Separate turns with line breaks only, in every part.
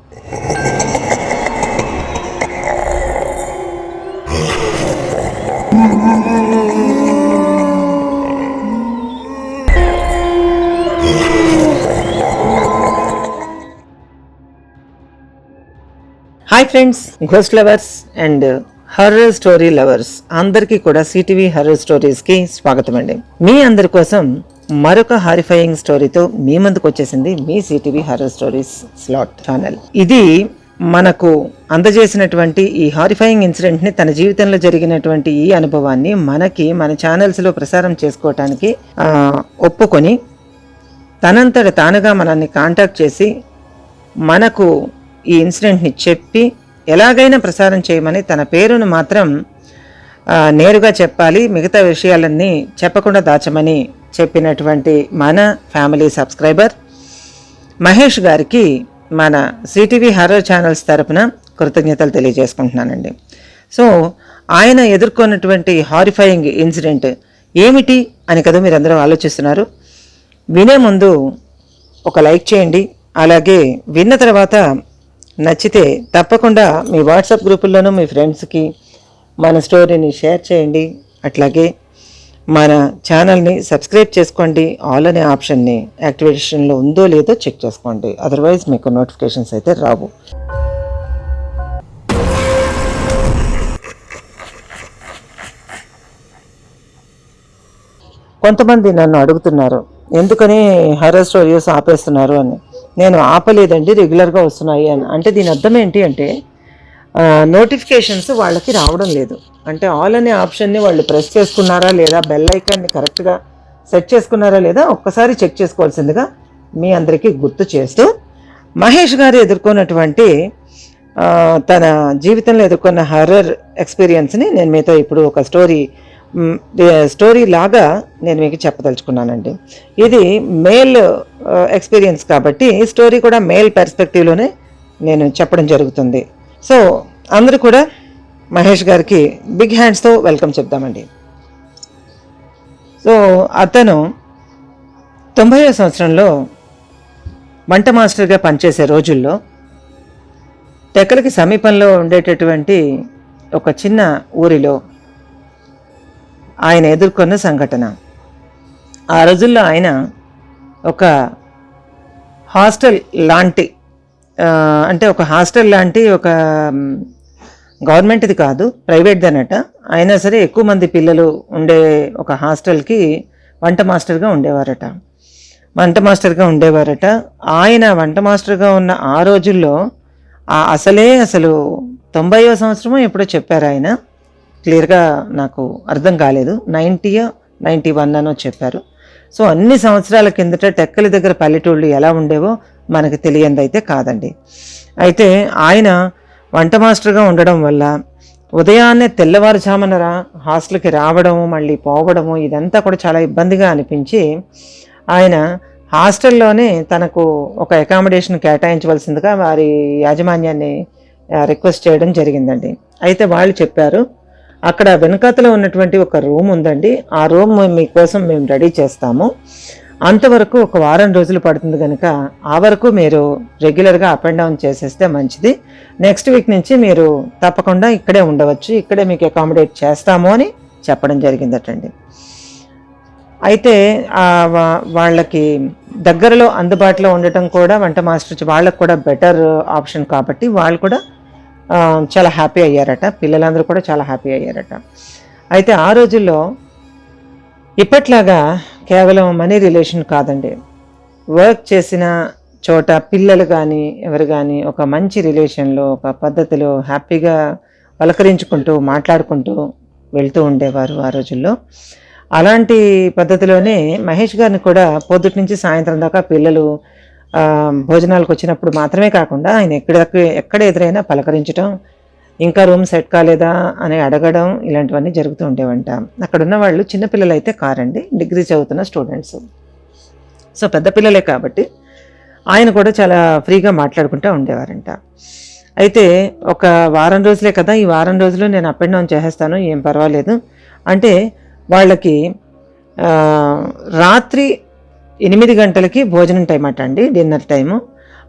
Hi friends, ghost lovers and horror story lovers అందరికీ కూడా CTV horror స్టోరీస్కి స్వాగతం అండి. మీ అందరి కోసం మరొక హారిఫైయింగ్ స్టోరీతో మీ ముందుకు వచ్చేసింది మీ CTV horror stories slot channel. ఇది మనకు అందజేసినటువంటి ఈ హారిఫైయింగ్ ఇన్సిడెంట్ని, తన జీవితంలో జరిగినటువంటి ఈ అనుభవాన్ని మన ఛానల్స్లో ప్రసారం చేసుకోవటానికి ఒప్పుకొని తనంతట తానుగా మనల్ని కాంటాక్ట్ చేసి మనకు ఈ ఇన్సిడెంట్ని చెప్పి ఎలాగైనా ప్రసారం చేయమని, తన పేరును మాత్రం నేరుగా చెప్పాలి, మిగతా విషయాలన్నీ చెప్పకుండా దాచమని చెప్పినటువంటి మన ఫ్యామిలీ సబ్స్క్రైబర్ మహేష్ గారికి మన సిటీవీ హర్రర్ ఛానల్స్ తరపున కృతజ్ఞతలు తెలియజేసుకుంటున్నానండి. సో ఆయన ఎదుర్కొన్నటువంటి హారిఫైయింగ్ ఇన్సిడెంట్ ఏమిటి అని కదా మీరందరూ ఆలోచిస్తున్నారు. వినే ముందు ఒక లైక్ చేయండి. అలాగే విన్న తర్వాత నచ్చితే తప్పకుండా మీ వాట్సాప్ గ్రూపుల్లోనూ మీ ఫ్రెండ్స్కి మన స్టోరీని షేర్ చేయండి. అట్లాగే మన ఛానల్ని సబ్స్క్రైబ్ చేసుకోండి. ఆల్ అనే ఆప్షన్ని యాక్టివేషన్లో ఉందో లేదో చెక్ చేసుకోండి, అదర్వైజ్ మీకు నోటిఫికేషన్స్ అయితే రావు. కొంతమంది నన్ను అడుగుతున్నారు, ఎందుకని హర్రర్ స్టోరీస్ ఆపేస్తున్నారు అని. నేను ఆపలేదండి, రెగ్యులర్గా వస్తున్నాయి అని. అంటే దీని అర్థం ఏంటి అంటే, నోటిఫికేషన్స్ వాళ్ళకి రావడం లేదు. అంటే ఆల్ అనే ఆప్షన్ని వాళ్ళు ప్రెస్ చేసుకున్నారా లేదా, బెల్ ఐకాన్ని కరెక్ట్గా సెట్ చేసుకున్నారా లేదా ఒక్కసారి చెక్ చేసుకోవాల్సిందిగా మీ అందరికీ గుర్తు చేస్తూ, మహేష్ గారు ఎదుర్కొన్నటువంటి తన జీవితంలో ఎదుర్కొన్న హర్రర్ ఎక్స్పీరియన్స్ని నేను మీతో ఇప్పుడు ఒక స్టోరీ లాగా నేను మీకు చెప్పదలుచుకున్నానండి. ఇది మేల్ ఎక్స్పీరియన్స్ కాబట్టి స్టోరీ కూడా మేల్ పర్స్పెక్టివ్లోనే నేను చెప్పడం జరుగుతుంది. సో అందరూ కూడా మహేష్ గారికి బిగ్ హ్యాండ్స్తో వెల్కమ్ చెప్దామండి. సో అతను 90వ సంవత్సరంలో వంట మాస్టర్గా పనిచేసే రోజుల్లో టెక్కలకి సమీపంలో ఉండేటటువంటి ఒక చిన్న ఊరిలో ఆయన ఎదుర్కొన్న సంఘటన. ఆ రోజుల్లో ఆయన ఒక హాస్టల్ లాంటి ఒక గవర్నమెంట్ది కాదు, ప్రైవేట్ది అన్నట. అయినా సరే ఎక్కువ మంది పిల్లలు ఉండే ఒక హాస్టల్కి వంట మాస్టర్గా ఉండేవారట. ఆయన వంట మాస్టర్గా ఉన్న ఆ రోజుల్లో అసలు 90వ సంవత్సరమో ఎప్పుడో చెప్పారు ఆయన, క్లియర్గా నాకు అర్థం కాలేదు. 91 అనో చెప్పారు. సో అన్ని సంవత్సరాల కిందట టెక్కల దగ్గర పల్లెటూళ్ళు ఎలా ఉండేవో మనకు తెలియంది అయితే కాదండి. అయితే ఆయన వంట మాస్టర్గా ఉండడం వల్ల ఉదయాన్నే తెల్లవారుజామున హాస్టల్కి రావడము, మళ్ళీ పోవడము, ఇదంతా కూడా చాలా ఇబ్బందిగా అనిపించి ఆయన హాస్టల్లోనే తనకు ఒక అకామిడేషన్ కేటాయించవలసిందిగా వారి యాజమాన్యాన్ని రిక్వెస్ట్ చేయడం జరిగిందండి. అయితే వాళ్ళు చెప్పారు, అక్కడ వెనకాతలో ఉన్నటువంటి ఒక రూమ్ ఉందండి, ఆ రూమ్ మీకోసం మేము రెడీ చేస్తాము, అంతవరకు ఒక వారం రోజులు పడుతుంది కనుక ఆ వరకు మీరు రెగ్యులర్గా అప్ అండ్ డౌన్ చేసేస్తే మంచిది, నెక్స్ట్ వీక్ నుంచి మీరు తప్పకుండా ఇక్కడే ఉండవచ్చు, ఇక్కడే మీకు అకామిడేట్ చేస్తాము అని చెప్పడం జరిగిందటండి. అయితే వాళ్ళకి దగ్గరలో అందుబాటులో ఉండటం కూడా వంట మాస్టర్ వాళ్ళకు కూడా బెటర్ ఆప్షన్ కాబట్టి వాళ్ళు కూడా చాలా హ్యాపీ అయ్యారట, పిల్లలందరూ కూడా చాలా హ్యాపీ అయ్యారట. అయితే ఆ రోజుల్లో ఇప్పట్లాగా కేవలం మనీ రిలేషన్ కాదండి, వర్క్ చేసిన చోట పిల్లలు కానీ ఎవరు కానీ ఒక మంచి రిలేషన్లో, ఒక పద్ధతిలో హ్యాపీగా పలకరించుకుంటూ మాట్లాడుకుంటూ వెళ్తూ ఉండేవారు ఆ రోజుల్లో. అలాంటి పద్ధతిలోనే మహేష్ గారిని కూడా పొద్దుటి నుంచి సాయంత్రం దాకా పిల్లలు భోజనాలకు వచ్చినప్పుడు మాత్రమే కాకుండా ఆయన ఎక్కడ ఎదురైనా పలకరించడం, ఇంకా రూమ్ సెట్ కాలేదా అని అడగడం, ఇలాంటివన్నీ జరుగుతూ ఉండేవంట. అక్కడ ఉన్న వాళ్ళు చిన్నపిల్లలు అయితే కారండి, డిగ్రీ చదువుతున్న స్టూడెంట్స్. సో పెద్ద పిల్లలే కాబట్టి ఆయన కూడా చాలా ఫ్రీగా మాట్లాడుకుంటూ ఉండేవారంట. అయితే ఒక వారం రోజులే కదా, ఈ వారం రోజులు నేను అప్ అండ్ డౌన్ చేసేస్తాను, ఏం పర్వాలేదు అంటే వాళ్ళకి రాత్రి 8 గంటలకి భోజనం టైం అట అండి, డిన్నర్ టైము.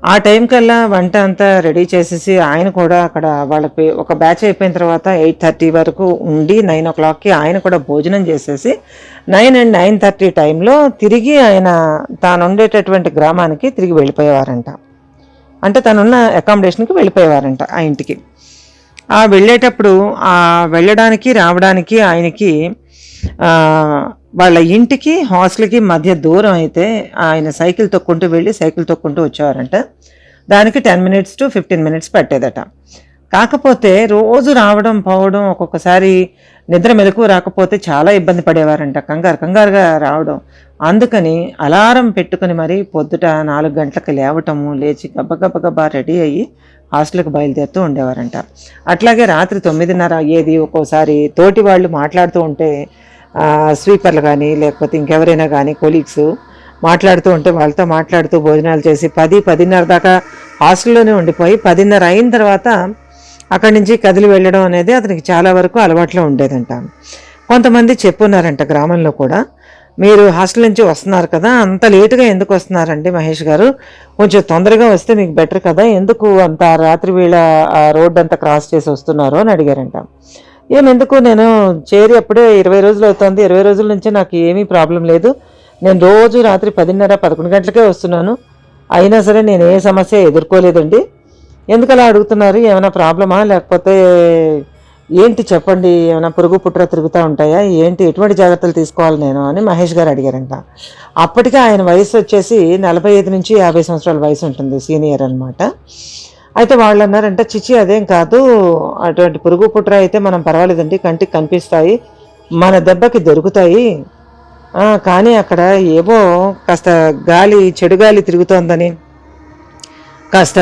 ఆ టైం కల్లా వంట అంతా రెడీ చేసేసి ఆయన కూడా అక్కడ వాళ్ళకి ఒక బ్యాచ్ అయిపోయిన తర్వాత 8:30 వరకు ఉండి 9 o'clockకి ఆయన కూడా భోజనం చేసేసి 9 and 9:30 టైంలో తిరిగి ఆయన తాను ఉండేటటువంటి గ్రామానికి తిరిగి వెళ్ళిపోయేవారంట. అంటే తనున్న అకామిడేషన్కి వెళ్ళిపోయేవారంట ఆ ఇంటికి. ఆ వెళ్ళేటప్పుడు ఆ వెళ్ళడానికి రావడానికి ఆయనకి వాళ్ళ ఇంటికి హాస్టల్కి మధ్య దూరం అయితే ఆయన సైకిల్ తొక్కుంటూ వెళ్ళి సైకిల్ తొక్కుంటూ వచ్చేవారంట. దానికి 10 minutes to 15 minutes పట్టేదట. కాకపోతే రోజు రావడం పోవడం, ఒక్కొక్కసారి నిద్ర మెలకువ రాకపోతే చాలా ఇబ్బంది పడేవారంట, కంగారుగా రావడం. అందుకని అలారం పెట్టుకుని మరి పొద్దుట 4 గంటలకు లేవటము, లేచి గబ్బగబ్బా రెడీ అయ్యి హాస్టల్కి బయలుదేరుతూ ఉండేవారంట. అట్లాగే రాత్రి 9:30 అయ్యేది. ఒక్కోసారి తోటి వాళ్ళు మాట్లాడుతూ ఉంటే స్వీపర్లు కానీ లేకపోతే ఇంకెవరైనా కానీ కొలీగ్స్ మాట్లాడుతూ ఉంటే వాళ్ళతో మాట్లాడుతూ భోజనాలు చేసి 10-10:30 దాకా హాస్టల్లోనే ఉండిపోయి 10:30 అయిన తర్వాత అక్కడి నుంచి కదిలి వెళ్ళడం అనేది అతనికి చాలా వరకు అలవాట్లో ఉండేదంట. కొంతమంది చెప్పున్నారంట గ్రామంలో కూడా, మీరు హాస్టల్ నుంచి వస్తున్నారు కదా, అంత లేటుగా ఎందుకు వస్తున్నారండి మహేష్ గారు, కొంచెం తొందరగా వస్తే మీకు బెటర్ కదా, ఎందుకు అంత రాత్రి వేళ రోడ్ అంతా క్రాస్ చేసి వస్తున్నారు అని అడిగారంట. ఏమెందుకు, నేను చేరి అప్పుడే 20 రోజులు అవుతుంది, 20 రోజుల నుంచి నాకు ఏమీ ప్రాబ్లం లేదు, నేను రోజు రాత్రి 10:30-11 గంటలకే వస్తున్నాను, అయినా సరే నేను ఏ సమస్య ఎదుర్కోలేదండి, ఎందుకు అలా అడుగుతున్నారు, ఏమైనా ప్రాబ్లమా లేకపోతే ఏంటి చెప్పండి, ఏమైనా పురుగు పుట్ర తిరుగుతూ ఉంటాయా ఏంటి, ఎటువంటి జాగ్రత్తలు తీసుకోవాలి నేను అని మహేష్ గారు అడిగారంట. అప్పటికే ఆయన వయసు వచ్చేసి 45 నుంచి 50 సంవత్సరాల వయసు ఉంటుంది, సీనియర్ అనమాట. అయితే వాళ్ళు అన్నారంటే, చిచి అదేం కాదు, అటువంటి పురుగు పుట్ర అయితే మనం పర్వాలేదండి, కంటికి కనిపిస్తాయి, మన దెబ్బకి దొరుకుతాయి, కానీ అక్కడ ఏవో కాస్త గాలి, చెడు గాలి తిరుగుతోందని, కాస్త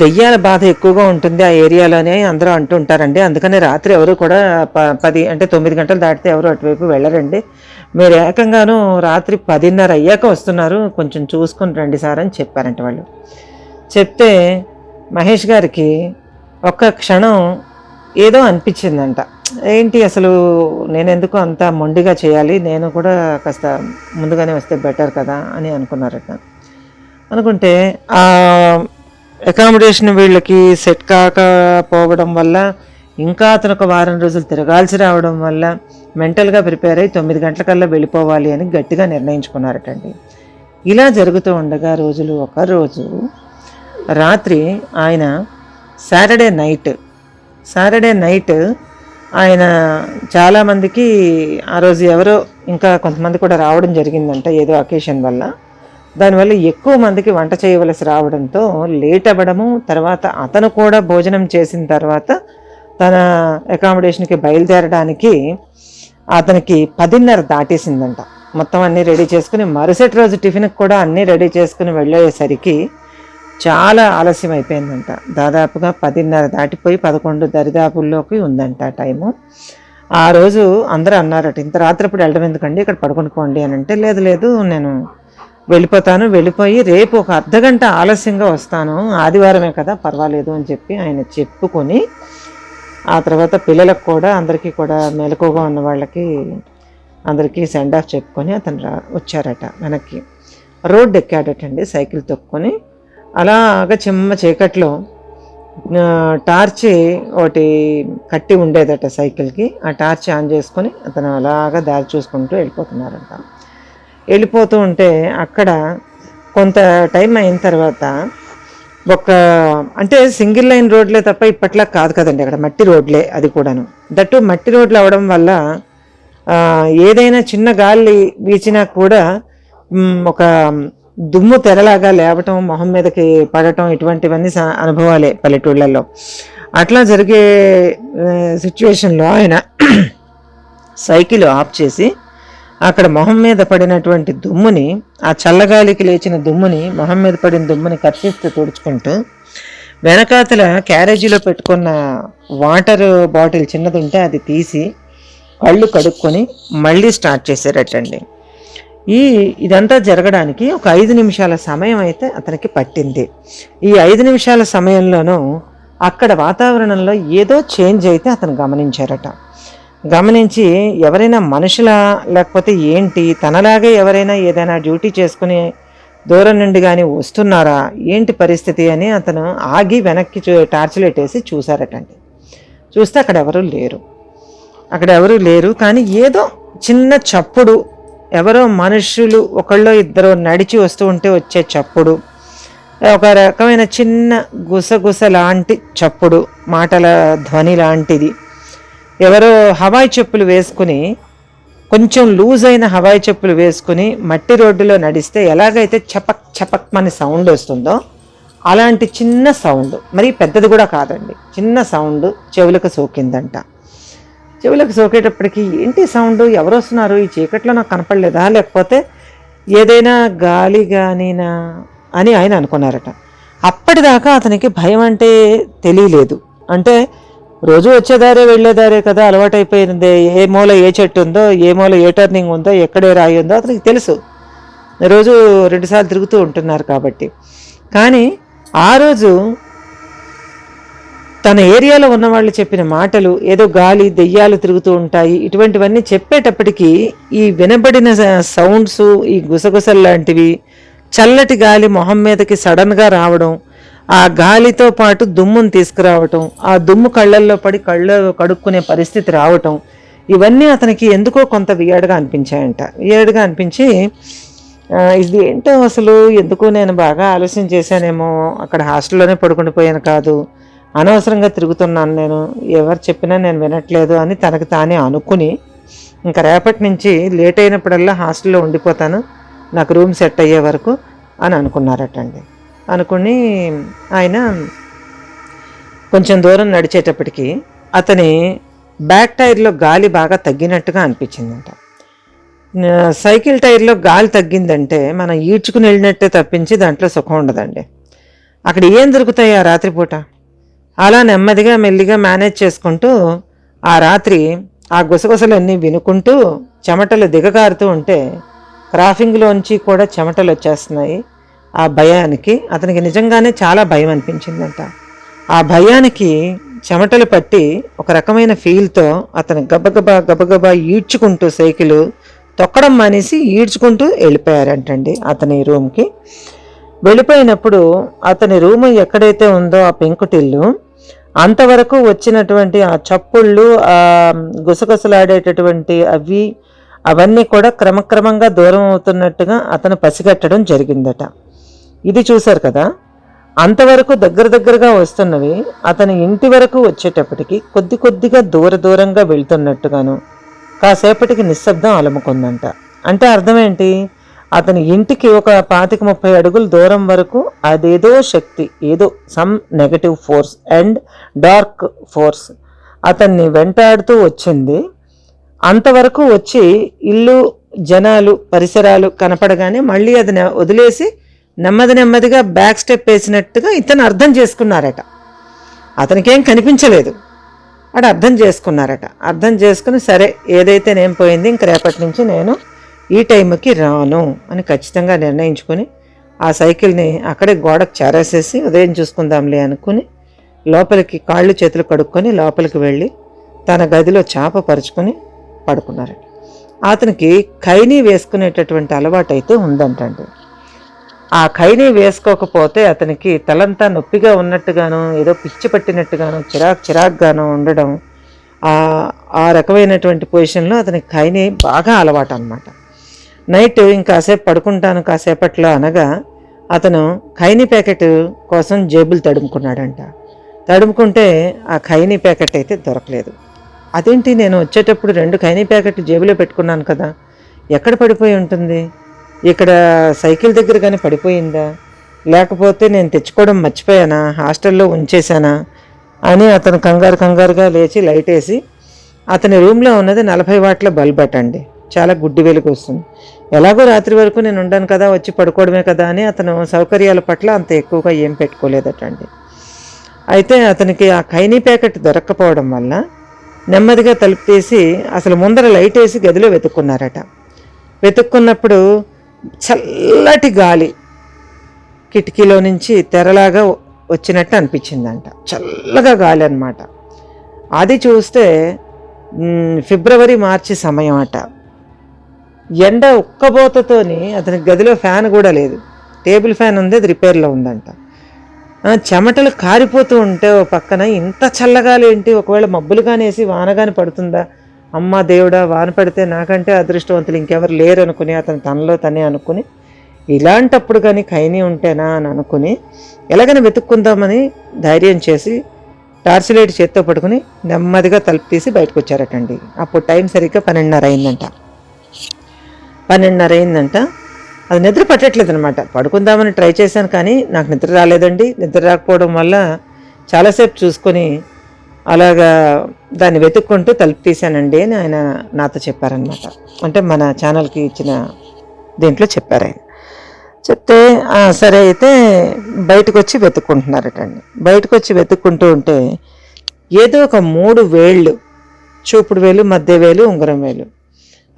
దెయ్యాల బాధ ఎక్కువగా ఉంటుంది ఆ ఏరియాలోనే అందరూ అంటుంటారండి, అందుకని రాత్రి ఎవరు కూడా 10 అంటే 9 గంటలు దాటితే ఎవరు అటువైపు వెళ్ళరండి, మీరు ఏకంగాను రాత్రి 10:30 అయ్యాక వస్తున్నారు, కొంచెం చూసుకుని రండి సార్ అని చెప్పారంట వాళ్ళు. చెప్తే మహేష్ గారికి ఒక్క క్షణం ఏదో అనిపించిందంట, ఏంటి అసలు నేను ఎందుకు అంత మొండిగా చేయాలి, నేను కూడా కాస్త ముందుగానే వస్తే బెటర్ కదా అని అనుకున్నారట. అనుకుంటే ఆ అకామిడేషన్ వీళ్ళకి సెట్ కాకపోవడం వల్ల, ఇంకా అతను ఒక వారం రోజులు తిరగాల్సి రావడం వల్ల మెంటల్గా ప్రిపేర్ అయ్యి 9 గంటలకల్లా వెళ్ళిపోవాలి అని గట్టిగా నిర్ణయించుకున్నారటండి. ఇలా జరుగుతూ ఉండగా రోజులు, ఒక రోజు రాత్రి ఆయన సాటర్డే నైట్ ఆయన చాలామందికి ఆ రోజు ఎవరో ఇంకా కొంతమంది కూడా రావడం జరిగిందంట ఏదో అకేషన్ వల్ల, దానివల్ల ఎక్కువ మందికి వంట చేయవలసి రావడంతో లేట్ అవ్వడము, తర్వాత అతను కూడా భోజనం చేసిన తర్వాత తన అకామిడేషన్కి బయలుదేరడానికి అతనికి 10:30 దాటేసిందంట. మొత్తం అన్నీ రెడీ చేసుకుని మరుసటి రోజు టిఫిన్కి కూడా అన్నీ రెడీ చేసుకుని వెళ్ళేసరికి చాలా ఆలస్యం అయిపోయిందంట. దాదాపుగా 10:30 దాటిపోయి 11 దరిదాపుల్లోకి ఉందంట టైము. ఆ రోజు అందరూ అన్నారట, ఇంత రాత్రిప్పుడు వెళ్ళడం ఎందుకండి, ఇక్కడ పడుకొనుకోండి అని అంటే, లేదు నేను వెళ్ళిపోతాను, వెళ్ళిపోయి రేపు ఒక అర్ధగంట ఆలస్యంగా వస్తాను, ఆదివారమే కదా పర్వాలేదు అని చెప్పి ఆయన చెప్పుకొని, ఆ తర్వాత పిల్లలకు కూడా అందరికీ కూడా మెలకువగా ఉన్న వాళ్ళకి అందరికీ సెండ్ ఆఫ్ చెప్పుకొని అతను వచ్చారట. వెనక్కి రోడ్డు ఎక్కాడటండి సైకిల్ తొక్కుని. అలాగ చిమ్మ చీకట్లో టార్చి ఒకటి కట్టి ఉండేదట సైకిల్కి, ఆ టార్చ్ ఆన్ చేసుకొని అతను అలాగా దారి చూసుకుంటూ వెళ్ళిపోతున్నారంట. వెళ్ళిపోతూ ఉంటే అక్కడ కొంత టైం అయిన తర్వాత అంటే సింగిల్ లైన్ రోడ్లే తప్ప ఇప్పట్లా కాదు కదండి, అక్కడ మట్టి రోడ్లే, అది కూడాను దట్టు మట్టి రోడ్లు అవడం వల్ల ఏదైనా చిన్న గాలి వీచినా కూడా ఒక దుమ్ము తెరలాగా లేవటం, మొహం మీదకి పడటం, ఇటువంటివన్నీ అనుభవాలే పల్లెటూళ్ళల్లో. అట్లా జరిగే సిచ్యువేషన్లో ఆయన సైకిల్ ఆఫ్ చేసి అక్కడ మొహం మీద పడినటువంటి దుమ్ముని, ఆ చల్లగాలికి లేచిన దుమ్ముని, మొహం మీద పడిన దుమ్ముని కర్చీఫ్తో తుడుచుకుంటూ వెనకాతల క్యారేజీలో పెట్టుకున్న వాటర్ బాటిల్ చిన్నది ఉంటే అది తీసి కళ్ళు కడుక్కొని మళ్ళీ స్టార్ట్ చేశారటండి. ఇదంతా జరగడానికి ఒక 5 నిమిషాల సమయం అయితే అతనికి పట్టింది. ఈ 5 నిమిషాల సమయంలోనూ అక్కడ వాతావరణంలో ఏదో చేంజ్ అయితే అతను గమనించారట. గమనించి ఎవరైనా మనుషులా లేకపోతే ఏంటి, తనలాగే ఎవరైనా ఏదైనా డ్యూటీ చేసుకుని దూరం నుండి కానీ వస్తున్నారా, ఏంటి పరిస్థితి అని అతను ఆగి వెనక్కి టార్చ్ లైట్ వేసి చూశారటండి. చూస్తే అక్కడ ఎవరు లేరు. కానీ ఏదో చిన్న చప్పుడు, ఎవరో మనుషులు ఒకళ్ళో ఇద్దరు నడిచి వస్తూ ఉంటే వచ్చే చప్పుడు, ఒక రకమైన చిన్న గుసగుస లాంటి చప్పుడు, మాటల ధ్వని లాంటిది. ఎవరో హవాయి చెప్పులు వేసుకుని, కొంచెం లూజ్ అయిన హవాయి చెప్పులు వేసుకుని మట్టి రోడ్డులో నడిస్తే ఎలాగైతే చపక్ చపక్ మన సౌండ్ వస్తుందో అలాంటి చిన్న సౌండ్, మరి పెద్దది కూడా కాదండి, చిన్న సౌండ్ చెవులకు సోకిందంట. చెవులకు సోకేటప్పటికి ఏంటి సౌండ్, ఎవరు వస్తున్నారు, ఈ చీకట్లో నాకు కనపడలేదా, లేకపోతే ఏదైనా గాలి గానినా అని ఆయన అనుకున్నారట. అప్పటిదాకా అతనికి భయం అంటే తెలియలేదు. అంటే రోజు వచ్చేదారే వెళ్ళేదారే కదా, అలవాటైపోయింది. ఏ మూల ఏ చెట్టు ఉందో, ఏ మూల ఏ టర్నింగ్ ఉందో, ఎక్కడే రాయి ఉందో అతనికి తెలుసు. రోజు 2 సార్లు తిరుగుతూ ఉంటున్నారు కాబట్టి. కానీ ఆ రోజు తన ఏరియాలో ఉన్న వాళ్ళు చెప్పిన మాటలు, ఏదో గాలి దెయ్యాలు తిరుగుతూ ఉంటాయి, ఇటువంటివన్నీ చెప్పేటప్పటికీ ఈ వినబడిన సౌండ్స్, ఈ గుసగుసలు లాంటివి, చల్లటి గాలి మొహం మీదకి సడన్గా రావడం, ఆ గాలితో పాటు దుమ్మును తీసుకురావటం, ఆ దుమ్ము కళ్ళల్లో పడి కళ్ళు కడుక్కునే పరిస్థితి రావటం, ఇవన్నీ అతనికి ఎందుకో కొంత వియర్డ్గా అనిపించి ఇది ఏంటో అసలు, ఎందుకు నేను బాగా ఆలోచన చేశానేమో, అక్కడ హాస్టల్లోనే పడుకుండిపోయాను కాదు, అనవసరంగా తిరుగుతున్నాను, నేను ఎవరు చెప్పినా నేను వినట్లేదు అని తనకు తానే అనుకుని, ఇంకా రేపటి నుంచి లేట్ అయినప్పుడల్లా హాస్టల్లో ఉండిపోతాను, నాకు రూమ్ సెట్ అయ్యే వరకు అని అనుకున్నారటండి. అనుకుని ఆయన కొంచెం దూరం నడిచేటప్పటికి అతని బ్యాక్ టైర్లో గాలి బాగా తగ్గినట్టుగా అనిపించిందంట. సైకిల్ టైర్లో గాలి తగ్గిందంటే మనం ఈడ్చుకుని వెళ్ళినట్టే తప్పించి దాంట్లో సుఖం ఉండదండి. అక్కడ ఏం దొరుకుతాయి ఆ రాత్రిపూట? అలా నెమ్మదిగా మెల్లిగా మేనేజ్ చేసుకుంటూ ఆ రాత్రి ఆ గుసగుసలన్నీ వినుకుంటూ చెమటలు దిగగారుతూ ఉంటే క్రాఫింగ్లోంచి కూడా చెమటలు వచ్చేస్తున్నాయి. ఆ భయానికి అతనికి నిజంగానే చాలా భయం అనిపించిందంట. ఆ భయానికి చెమటలు పట్టి ఒక రకమైన ఫీల్తో అతను గబగబా ఈడ్చుకుంటూ సైకిల్ తొక్కడం మానేసి ఈడ్చుకుంటూ వెళ్ళిపోయారంటండి అతని రూమ్కి. వెళ్ళిపోయినప్పుడు అతని రూమ్ ఎక్కడైతే ఉందో ఆ పెంకుటిల్లు, అంతవరకు వచ్చినటువంటి ఆ చప్పుళ్ళు, ఆ గుసగుసలాడేటటువంటి అవన్నీ కూడా క్రమక్రమంగా దూరం అవుతున్నట్టుగా అతను పసిగట్టడం జరిగిందట. ఇది చూశారు కదా, అంతవరకు దగ్గరగా వస్తున్నవి అతని ఇంటి వరకు వచ్చేటప్పటికి కొద్దిగా దూరంగా వెళ్తున్నట్టుగాను కాసేపటికి నిశ్శబ్దం అలముకుందంట. అంటే అర్థం ఏంటి? అతని ఇంటికి ఒక 25-30 అడుగుల దూరం వరకు అదేదో శక్తి, ఏదో some negative force and dark force అతన్ని వెంటాడుతూ వచ్చింది. అంతవరకు వచ్చి ఇల్లు, జనాలు, పరిసరాలు కనపడగానే మళ్ళీ అది వదిలేసి నెమ్మదిగా బ్యాక్ స్టెప్ వేసినట్టుగా ఇతను అర్థం చేసుకున్నారట. అతనికేం కనిపించలేదు, అక్కడ అర్థం చేసుకున్నారట. అర్థం చేసుకుని సరే ఏదైతే నేను పోయింది, ఇంక రేపటి నుంచి నేను ఈ టైంకి రాను అని ఖచ్చితంగా నిర్ణయించుకొని ఆ సైకిల్ని అక్కడే గోడకు చేరేసేసి ఉదయం చూసుకుందాంలే అనుకుని లోపలికి కాళ్ళు చేతులు కడుక్కొని లోపలికి వెళ్ళి తన గదిలో చాప పరుచుకొని పడుకున్నారట. అతనికి ఖైనీ వేసుకునేటటువంటి అలవాటు అయితే ఉందంటండి. ఆ ఖైనీ వేసుకోకపోతే అతనికి తలంతా నొప్పిగా ఉన్నట్టుగాను, ఏదో పిచ్చి పట్టినట్టుగాను, చిరాగ్గాను ఉండడం, ఆ రకమైనటువంటి పొజిషన్లో అతనికి ఖైనీ బాగా అలవాటు అన్నమాట. నైట్ ఇంకాసేపు పడుకుంటాను కాసేపట్లో అనగా అతను ఖైనీ ప్యాకెట్ కోసం జేబులు తడుముకున్నాడంట. తడుముకుంటే ఆ ఖైనీ ప్యాకెట్ అయితే దొరకలేదు. అదేంటి, నేను వచ్చేటప్పుడు 2 ఖైనీ ప్యాకెట్ జేబులో పెట్టుకున్నాను కదా, ఎక్కడ పడిపోయి ఉంటుంది? ఇక్కడ సైకిల్ దగ్గర కానీ పడిపోయిందా, లేకపోతే నేను తెచ్చుకోవడం మర్చిపోయానా, హాస్టల్లో ఉంచేశానా అని అతను కంగారుగా లేచి లైట్ వేసి, అతని రూమ్లో ఉన్నది 40 వాట్ల బల్బ్ అటండి, చాలా గుడ్డి వెలుగు వస్తుంది. ఎలాగో రాత్రి వరకు నేను ఉండాను కదా, వచ్చి పడుకోవడమే కదా అని అతను సౌకర్యాల పట్ల అంత ఎక్కువగా ఏం పెట్టుకోలేదటండి. అయితే అతనికి ఆ ఖైనీ ప్యాకెట్ దొరక్కపోవడం వల్ల నెమ్మదిగా తలుపు తీసి అసలు ముందర లైట్ వేసి గదిలో వెతుక్కున్నారట. వెతుక్కున్నప్పుడు చల్లటి గాలి కిటికీలో నుంచి తెరలాగా వచ్చినట్టు అనిపించిందంట. చల్లగా గాలి అన్నమాట. అది చూస్తే ఫిబ్రవరి మార్చి సమయం అట. ఎండ ఉక్కబోతతోని అతని గదిలో ఫ్యాన్ కూడా లేదు. టేబుల్ ఫ్యాన్ ఉంది, అది రిపేర్లో ఉందంట. చెమటలు కారిపోతూ ఉంటే ఓ పక్కన ఇంత చల్లగాలి ఏంటి, ఒకవేళ మబ్బులు కానేసి వాన కానీ పడుతుందా, అమ్మ దేవుడా వాన పడితే నాకంటే అదృష్టవంతులు ఇంకెవరు లేరు అనుకుని అతను తనలో తనే అనుకుని, ఇలాంటప్పుడు కానీ ఖైనీ ఉంటేనా అని అనుకుని ఎలాగైనా వెతుక్కుందామని ధైర్యం చేసి టార్చ్ లైట్ చేత్తో పట్టుకుని నెమ్మదిగా తలుపు తీసి బయటకు వచ్చారటండి. అప్పుడు టైం సరిగ్గా 12:30 అయిందంట. 12:30 అయిందంట. అది నిద్ర పట్టట్లేదు అనమాట. పడుకుందామని ట్రై చేశాను కానీ నాకు నిద్ర రాలేదండి. నిద్ర రాకపోవడం వల్ల చాలాసేపు చూసుకొని అలాగా దాన్ని వెతుక్కుంటూ తలుపు తీశానండి అని ఆయన నాతో చెప్పారనమాట. అంటే మన ఛానల్కి ఇచ్చిన దీంట్లో చెప్పారు ఆయన. చెప్తే సరే అయితే బయటకు వచ్చి వెతుక్కుంటున్నారటండి. బయటకు వచ్చి వెతుక్కుంటూ ఉంటే ఏదో ఒక 3 వేళ్ళు, చూపుడు వేలు, మధ్య వేలు, ఉంగరం వేలు,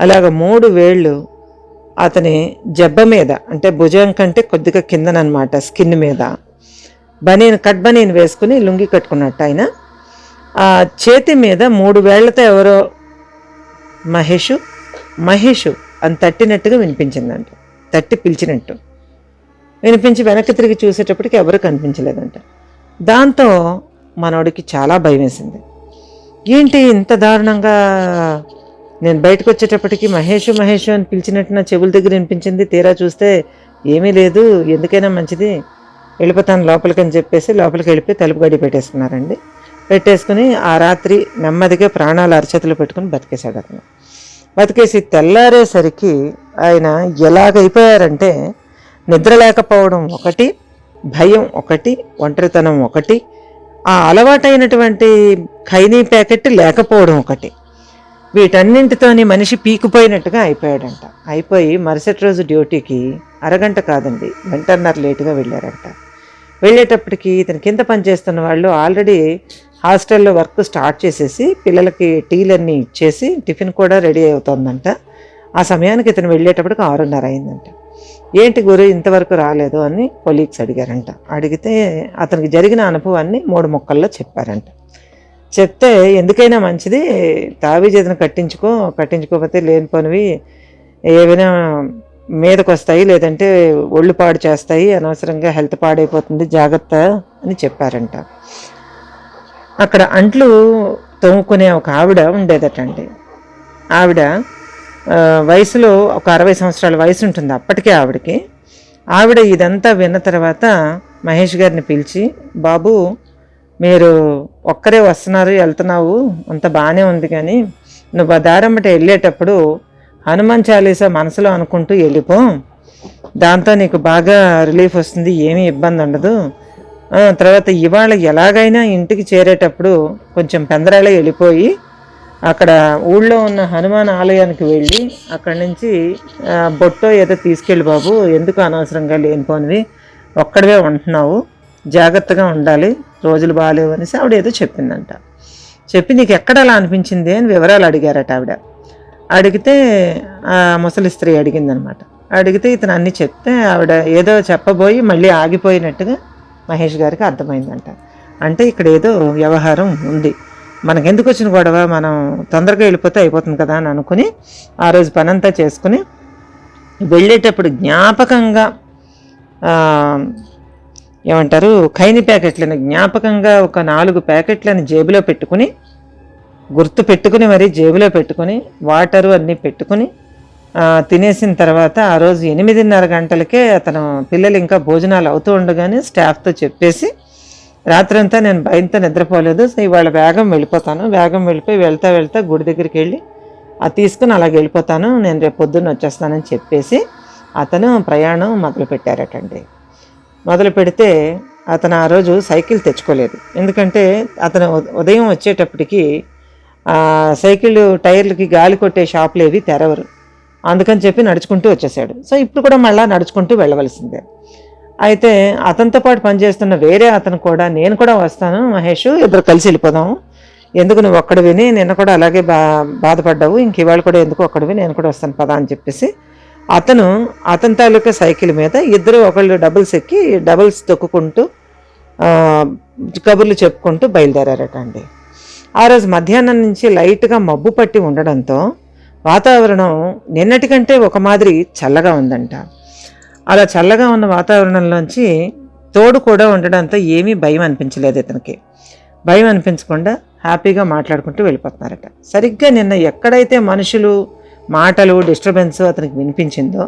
అలాగ 3 వేళ్ళు అతని జబ్బ మీద, అంటే భుజం కంటే కొద్దిగా కిందనమాట, స్కిన్ మీద కట్ బనీన్ వేసుకుని లుంగి కట్టుకున్నట్టు ఆయన ఆ చేతి మీద 3 వేళ్లతో ఎవరో మహేషు అని తట్టినట్టుగా వినిపించిందంట. తట్టి పిలిచినట్టు వినిపించి వెనక్కి తిరిగి చూసేటప్పటికి ఎవరు కనిపించలేదంట. దాంతో మనోడికి చాలా భయం వేసింది. ఏంటి ఇంత దారుణంగా, నేను బయటకు వచ్చేటప్పటికి మహేషు అని పిలిచినట్టు నా చెవుల దగ్గర వినిపించింది. తీరా చూస్తే ఏమీ లేదు, ఎందుకైనా మంచిది వెళ్ళిపోతాను లోపలికి అని చెప్పేసి లోపలికి వెళ్ళిపోయి తలుపు గడి పెట్టేసుకున్నారండి. పెట్టేసుకుని ఆ రాత్రి నెమ్మదిగా ప్రాణాలు అరచేతులు పెట్టుకుని బతికేశాడు అతను. బతికేసి తెల్లారేసరికి ఆయన ఎలాగైపోయారంటే, నిద్ర లేకపోవడం ఒకటి, భయం ఒకటి, ఒంటరితనం ఒకటి, ఆ అలవాటైనటువంటి ఖైనీ ప్యాకెట్ లేకపోవడం ఒకటి, వీటన్నింటితోని మనిషి పీకిపోయినట్టుగా అయిపోయాడంట. అయిపోయి మరుసటి రోజు డ్యూటీకి అరగంట కాదండి, 1.5 లేటుగా వెళ్ళారంట. వెళ్ళేటప్పటికి ఇతను కింద పనిచేస్తున్న వాళ్ళు ఆల్రెడీ హాస్టల్లో వర్క్ స్టార్ట్ చేసేసి పిల్లలకి టీలన్నీ ఇచ్చేసి టిఫిన్ కూడా రెడీ అవుతుందంట. ఆ సమయానికి ఇతను వెళ్ళేటప్పటికి 6:30 అయిందంట. ఏంటి గురు ఇంతవరకు రాలేదు అని కొలీగ్స్ అడిగారంట. అడిగితే అతనికి జరిగిన అనుభవాన్ని 3 ముక్కల్లో చెప్పారంట. చెప్తే ఎందుకైనా మంచిది తావీజ్ ఏదైనా కట్టించుకోకపోతే లేనిపోనివి ఏవైనా మీదకు వస్తాయి, లేదంటే ఒళ్ళు పాడు చేస్తాయి, అనవసరంగా హెల్త్ పాడైపోతుంది, జాగ్రత్త అని చెప్పారంట. అక్కడ అంట్లు తోముకునే ఒక ఆవిడ ఉండేదటండి. ఆవిడ వయసులో ఒక 60 సంవత్సరాల వయసు ఉంటుంది అప్పటికే ఆవిడకి. ఆవిడ ఇదంతా విన్న తర్వాత మహేష్ గారిని పిలిచి, బాబు మీరు ఒక్కరే వస్తున్నారు, వెళ్తున్నావు, అంత బాగానే ఉంది, కానీ నువ్వు దారమ్మట వెళ్ళేటప్పుడు హనుమాన్ చాలీసా మనసులో అనుకుంటూ వెళ్ళిపో, దాంతో నీకు బాగా రిలీఫ్ వస్తుంది, ఏమీ ఇబ్బంది ఉండదు. తర్వాత ఇవాళ ఎలాగైనా ఇంటికి చేరేటప్పుడు కొంచెం పెందరాళ వెళ్ళిపోయి అక్కడ ఊళ్ళో ఉన్న హనుమాన్ ఆలయానికి వెళ్ళి అక్కడి నుంచి బొట్టో ఏదో తీసుకెళ్ళి బాబు, ఎందుకు అనవసరంగా లేనిపోనివి, ఒక్కడవే ఉంటున్నావు, జాగ్రత్తగా ఉండాలి, రోజులు బాగాలేవు అనేసి ఆవిడ ఏదో చెప్పిందంట. చెప్పి నీకు ఎక్కడ అలా అనిపించింది అని వివరాలు అడిగారట ఆవిడ. అడిగితే ఆ ముసలి స్త్రీ అడిగిందనమాట. అడిగితే ఇతను అన్నీ చెప్తే ఆవిడ ఏదో చెప్పబోయి మళ్ళీ ఆగిపోయినట్టుగా మహేష్ గారికి అర్థమైందంట. అంటే ఇక్కడ ఏదో వ్యవహారం ఉంది, మనకెందుకు వచ్చిన గొడవ, మనం తొందరగా వెళ్ళిపోతే అయిపోతుంది కదా అని అనుకుని ఆ రోజు పనంతా చేసుకుని వెళ్ళేటప్పుడు జ్ఞాపకంగా ఏమంటారు ఖైనీ ప్యాకెట్లను జ్ఞాపకంగా ఒక 4 ప్యాకెట్లను జేబులో పెట్టుకుని, గుర్తు పెట్టుకుని మరీ జేబులో పెట్టుకుని వాటరు అన్నీ పెట్టుకుని తినేసిన తర్వాత ఆ రోజు 8:30 గంటలకే అతను పిల్లలు ఇంకా భోజనాలు అవుతూ ఉండగానే స్టాఫ్తో చెప్పేసి, రాత్రంతా నేను భయంతో నిద్రపోలేదు, సో ఇవాళ వేగం వెళ్ళిపోతాను, వేగం వెళ్ళిపోయి వెళ్తా గుడి దగ్గరికి వెళ్ళి అది తీసుకుని అలాగే వెళ్ళిపోతాను, నేను రేపు పొద్దున్న వచ్చేస్తానని చెప్పేసి అతను ప్రయాణం మొదలుపెట్టారటండి. మొదలు పెడితే అతను ఆ రోజు సైకిల్ తెచ్చుకోలేదు. ఎందుకంటే అతను ఉదయం వచ్చేటప్పటికి సైకిల్ టైర్లకి గాలి కొట్టే షాపులు ఏవి తెరవరు, అందుకని చెప్పి నడుచుకుంటూ వచ్చేసాడు. సో ఇప్పుడు కూడా మళ్ళీ నడుచుకుంటూ వెళ్ళవలసిందే. అయితే అతనితో పాటు పనిచేస్తున్న వేరే అతను కూడా, నేను కూడా వస్తాను మహేష్, ఇద్దరు కలిసి వెళ్ళిపోదాము, ఎందుకు నువ్వు ఒక్కడివిని, నిన్న కూడా అలాగే బాధపడ్డావు, ఇంక ఇవాళ కూడా ఎందుకు ఒక్కడివి, నేను కూడా వస్తాను పదా అని చెప్పేసి అతని తాలూకా సైకిల్ మీద ఇద్దరు ఒకళ్ళు డబుల్స్ ఎక్కి డబుల్స్ తొక్కుకుంటూ కబుర్లు చెప్పుకుంటూ బయలుదేరారట అండి. ఆ రోజు మధ్యాహ్నం నుంచి లైట్గా మబ్బు పట్టి ఉండడంతో వాతావరణం నిన్నటికంటే ఒక మాదిరి చల్లగా ఉందంట. అలా చల్లగా ఉన్న వాతావరణంలోంచి తోడు కూడా ఉండడంతో ఏమీ భయం అనిపించలేదు ఇతనికి. భయం అనిపించకుండా హ్యాపీగా మాట్లాడుకుంటూ వెళ్ళిపోతున్నారట. సరిగ్గా నిన్న ఎక్కడైతే మనుషులు మాటలు డిస్టర్బెన్స్ అతనికి వినిపించిందో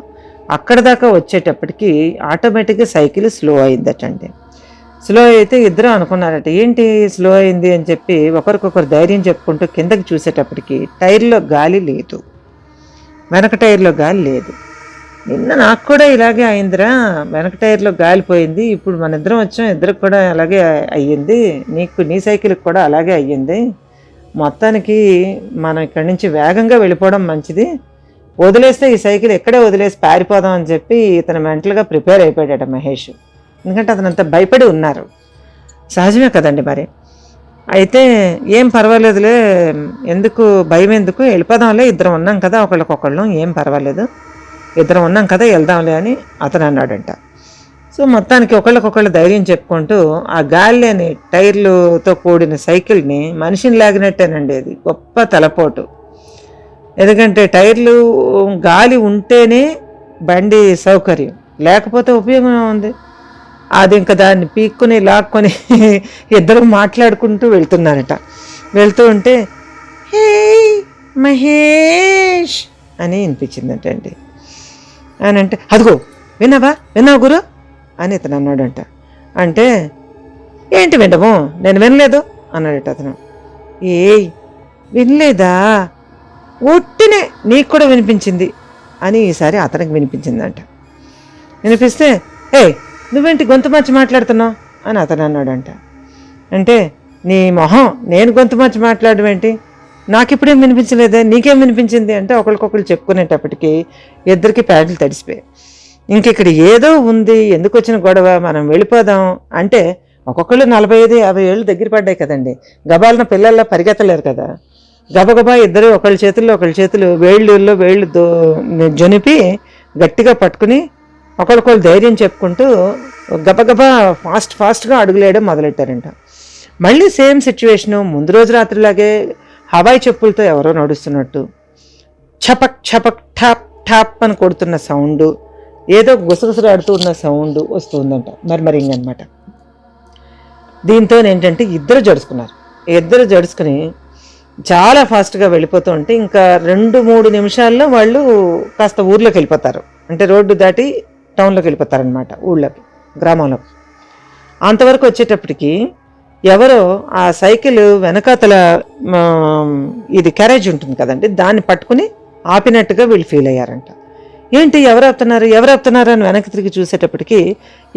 అక్కడ దాకా వచ్చేటప్పటికి ఆటోమేటిక్గా సైకిల్ స్లో అయిందటండి. స్లో అయితే ఇద్దరు అనుకున్నారట, ఏంటి స్లో అయింది అని చెప్పి ఒకరికొకరు ధైర్యం చెప్పుకుంటూ కిందకి చూసేటప్పటికి టైర్లో గాలి లేదు, వెనక టైర్లో గాలి లేదు. నిన్న నాకు కూడా ఇలాగే అయిందిరా, వెనక టైర్లో గాలిపోయింది, ఇప్పుడు మన ఇద్దరం వచ్చాం, ఇద్దరికి కూడా అలాగే అయ్యింది, నీ సైకిల్కి కూడా అలాగే అయ్యింది. మొత్తానికి మనం ఇక్కడి నుంచి వేగంగా వెళ్ళిపోవడం మంచిది, వదిలేస్తే ఈ సైకిల్ ఎక్కడే వదిలేసి పారిపోదాం అని చెప్పి ఇతను మెంటల్గా ప్రిపేర్ అయిపోయాడట మహేష్. ఎందుకంటే అతను అంత భయపడి ఉన్నారు. సహజమే కదండి మరి. అయితే ఏం పర్వాలేదులే, ఎందుకు భయం, ఎందుకు వెళ్ళిపోదాంలే, ఇద్దరం ఉన్నాం కదా ఒకళ్ళకొకళ్ళు, ఏం పర్వాలేదు, ఇద్దరం ఉన్నాం కదా వెళ్దాంలే అని అతను అన్నాడంట. సో మొత్తానికి ఒకళ్ళకొకళ్ళు ధైర్యం చెప్పుకుంటూ ఆ గాలి లేని టైర్లతో కూడిన సైకిల్ని మనిషిని లాగినట్టేనండి. అది గొప్ప తలపోటు. ఎందుకంటే టైర్లు గాలి ఉంటేనే బండి సౌకర్యం, లేకపోతే ఉపయోగం ఉంది. అది ఇంకా దాన్ని పీక్కుని లాక్కొని ఇద్దరు మాట్లాడుకుంటూ వెళ్తున్నారట. వెళ్తూ ఉంటే హే మహేష్ అని వినిపించిందంటండి. అని అంటే అదిగో విన్నావు గురు అని ఇతను అన్నాడంట. అంటే ఏంటి వినము, నేను వినలేదు అన్నాడట అతను. వినలేదా, ఒట్టినే నీకు కూడా వినిపించింది అని ఈసారి అతనికి వినిపించిందంట. వినిపిస్తే నువ్వేంటి గొంతు మార్చి మాట్లాడుతున్నావు అని అతను అన్నాడంట. అంటే నీ మొహం, నేను గొంతు మార్చి మాట్లాడడం ఏంటి, నాకు ఇప్పుడేం వినిపించలేదే, నీకేం వినిపించింది అంటే ఒకరికొకరు చెప్పుకునేటప్పటికి ఇద్దరికి ప్యాంట్లు తడిసిపోయాయి. ఇంక ఇక్కడ ఏదో ఉంది, ఎందుకు వచ్చిన గొడవ, మనం వెళ్ళిపోదాం అంటే ఒక్కొక్కళ్ళు 45-50 ఏళ్ళు దగ్గర పడ్డాయి కదండి. గబాలన పిల్లల్లో పరిగెత్తలేరు కదా. గబగబా ఇద్దరు ఒకళ్ళ చేతులు వేళ్ళు జొనిపి గట్టిగా పట్టుకుని ఒకరికొకరు ధైర్యం చెప్పుకుంటూ గబగబా ఫాస్ట్గా అడుగులేయడం మొదలెట్టారంట. మళ్ళీ సేమ్ సిచ్యువేషను, ముందు రోజు రాత్రిలాగే హవాయి చెప్పులతో ఎవరో నడుస్తున్నట్టు చపక్ చపక్ ఠాప్ ఠాప్ అని కొడుతున్న సౌండు, ఏదో గుసగుసలాడుతూ ఉన్న సౌండ్ వస్తుందంట, మర్మరింగ్ అనమాట. దీంతో ఏంటంటే ఇద్దరు జడుచుకుని చాలా ఫాస్ట్గా వెళ్ళిపోతూ ఉంటే ఇంకా 2-3 నిమిషాల్లో వాళ్ళు కాస్త ఊర్లోకి వెళ్ళిపోతారు. అంటే రోడ్డు దాటి టౌన్లోకి వెళ్ళిపోతారనమాట, ఊళ్ళోకి, గ్రామంలోకి. అంతవరకు వచ్చేటప్పటికి ఎవరో ఆ సైకిల్ వెనకాతల ఇది క్యారేజ్ ఉంటుంది కదండి, దాన్ని పట్టుకుని ఆపినట్టుగా వీళ్ళు ఫీల్ అయ్యారంట. ఏంటి ఎవరు ఆపుతున్నారు అని వెనక్కి తిరిగి చూసేటప్పటికి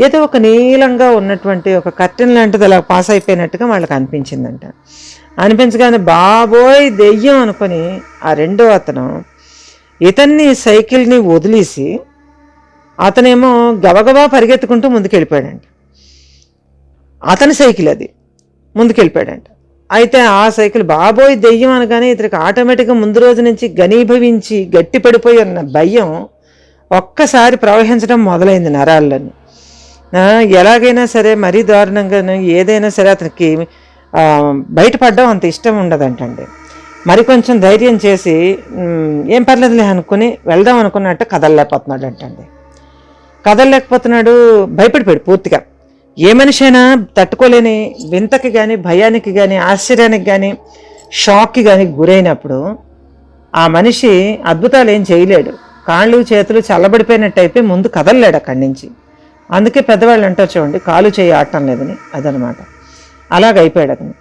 ఏదో ఒక నీలంగా ఉన్నటువంటి ఒక కర్టెన్ లాంటిది అలా పాస్ అయిపోయినట్టుగా వాళ్ళకి అనిపించిందంట. అనిపించగానే బాబోయ్ దెయ్యం అనుకొని ఆ రెండో అతను ఇతన్ని సైకిల్ని వదిలేసి అతనేమో గబగబా పరిగెత్తుకుంటూ ముందుకెళ్ళిపోయాడంట. అతని సైకిల్ అది, ముందుకెళ్ళిపోయాడంట. అయితే ఆ సైకిల్ బాబోయ్ దెయ్యం అనగానే ఇతనికి ఆటోమేటిక్గా ముందు రోజు నుంచి ఘనీభవించి గట్టి పడిపోయి ఉన్న భయం ఒక్కసారి ప్రవహించడం మొదలైంది నరాల్లోని. ఎలాగైనా సరే మరీ దారుణంగా ఏదైనా సరే అతనికి బయటపడడం అంత ఇష్టం ఉండదంటండి. మరి కొంచెం ధైర్యం చేసి ఏం పర్లేదులే అనుకుని వెళ్దాం అనుకున్నట్టు కదలలేకపోతున్నాడు, భయపడిపోయాడు పూర్తిగా. ఏ మనిషి అయినా తట్టుకోలేని వింతకి కానీ, భయానికి కానీ, ఆశ్చర్యానికి కానీ, షాక్కి కానీ గురైనప్పుడు ఆ మనిషి అద్భుతాలు ఏం చేయలేడు. కాళ్ళు చేతులు చల్లబడిపోయినట్టు అయిపోయి ముందు కదలలేడు అక్కడి నుంచి. అందుకే పెద్దవాళ్ళు అంటారు చూడండి, కాలు చేయి ఆడటం లేదని, అదనమాట. అలాగైపోయాడు అతను.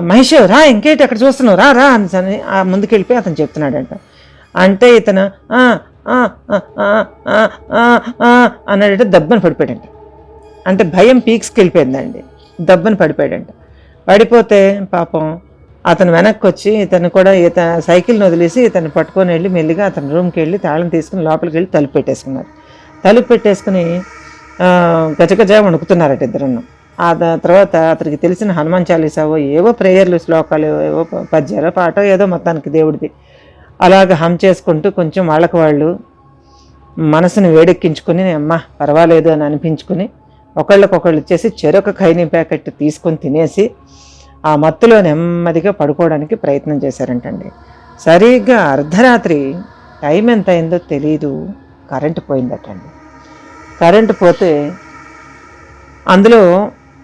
మహేష్ రా, ఇంకేంటి అక్కడ చూస్తున్నావు, రా అని ముందుకెళ్ళిపోయి అతను చెప్తున్నాడంట. అంటే ఇతను అన్నాడంటే దబ్బని పడిపోయాడంట. అంటే భయం పీక్స్కి వెళ్ళిపోయిందండి, దబ్బని పడిపోయాడంట. పడిపోతే పాపం అతను వెనక్కి వచ్చి ఇతను కూడా సైకిల్ని వదిలేసి ఇతను పట్టుకొని వెళ్ళి మెల్లిగా అతని రూమ్కి వెళ్ళి తాళం తీసుకుని లోపలికి వెళ్ళి తలుపు పెట్టేసుకుని గజగజ వణుకుతున్నారట ఇద్దరును. ఆ తర్వాత అతనికి తెలిసిన హనుమాన్ చాలీసావో ఏవో ప్రేయర్లు, శ్లోకాలు, ఏవో పద్యాలో పాటో ఏదో మొత్తానికి దేవుడిది అలాగ హమ్ చేసుకుంటూ కొంచెం వాళ్ళకి వాళ్ళు మనసుని వేడెక్కించుకొని అమ్మ పర్వాలేదు అని అనిపించుకుని ఒకళ్ళకొకళ్ళు ఇచ్చేసి చెరొక ఖైనీ ప్యాకెట్ తీసుకొని తినేసి ఆ మత్తులో నెమ్మదిగా పడుకోవడానికి ప్రయత్నం చేశారంటండి. సరిగ్గా అర్ధరాత్రి టైం ఎంత అయిందో తెలీదు, కరెంటు పోయిందటండి. కరెంటు పోతే అందులో